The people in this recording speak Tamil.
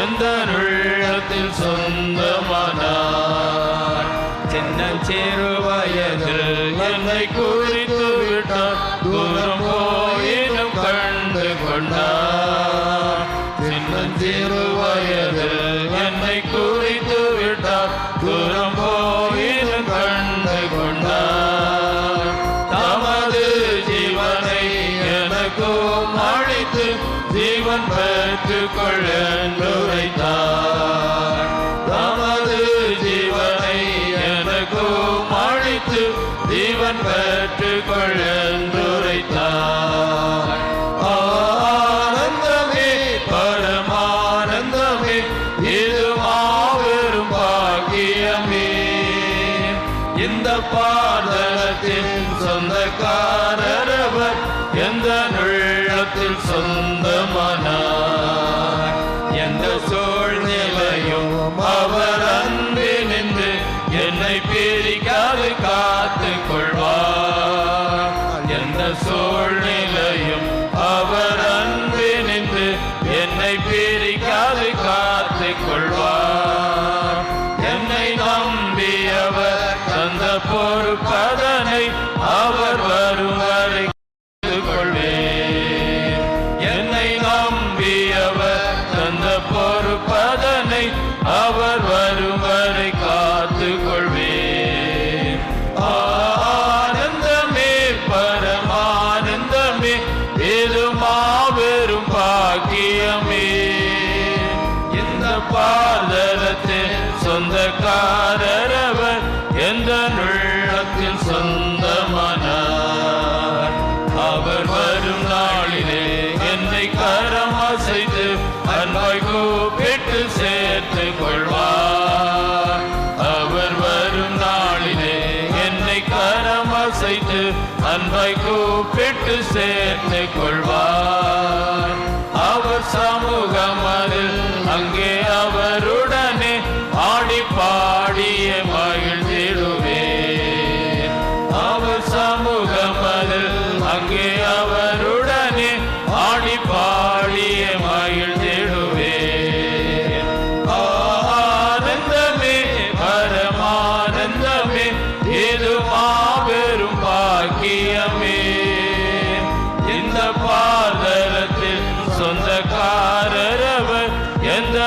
எந்த உள்ளத்தில் சொந்தமானார். சின்னஞ்சிறு வயதில் என்னை குறித்து விட்டார், தூரம் போயினும் கண்டு கொண்டார். சின்னஞ்சிறு வயதில் என்னை குறித்து விட்டார், தூரம் போயினும் கண்டு கொண்டார். தமது ஜீவனை எனக்கும் அளித்து ஜீவன் பெற்றுக் கொள்ளென்று வைத்தார். தமது ஜீவனை எனக்கும் அளித்து ஜீவன் பெற்றுக் கொள்ளென்று வைத்தார். ஆனந்தமே பரமானந்தமே, இது மாபெரும் பாக்கியமே. இந்த பாதலத்தின் சொந்தக்காரரவர், எந்த உள்ளத்தில் சொந்தமானார். எந்த சூழ்நிலையும் அவர் அன்பினின்று என்னை பிரிக்காது காத்துக் கொள்வார். எந்த சூழ்நிலையும் அவர் அன்பினின்று என்னை பிரிக்காது காத்துக் கொள்வார். என்னை நம்பியவர் தந்த பொறுப்பதனை அவர் வரும் வரை கொள்வேன். என்னை நம்பியவர் தந்த பொறுப்பதனை அவர் வரும் வரை காத்துக் கொள்வேன். ஆனந்தமே பரமானந்தமே, இது மாபெரும் பாக்கியமே. இந்த பாதலத்தில் சொந்தக்காரரவர், எந்த உள்ளத்தில் சொந்தமானார். அவர் வரும் நாளிலே என்னை கரம் அசைத்து அன்பாய் கூப்பிட்டு சேர்த்துக் கொள்வார். அவர் வரும் நாளிலே என்னை கரம் அசைத்து அன்பாய் கூப்பிட்டு சேர்த்துக் கொள்வார். அவர் சமூகம் அதில் அங்கே அவருடனே ஆடி பாடிய மகிழ்ந்திடுவேன். அவர் சமூகம் அதில் அங்கே அவருடனே ஆடி பாடிய மகிழ்ந்திடுவேன். ஆனந்தமே பரமானந்தமே, இது மாபெரும் பாக்கியமே. இந்த பாதலத்தில் சொந்தக்காரரவர், எந்த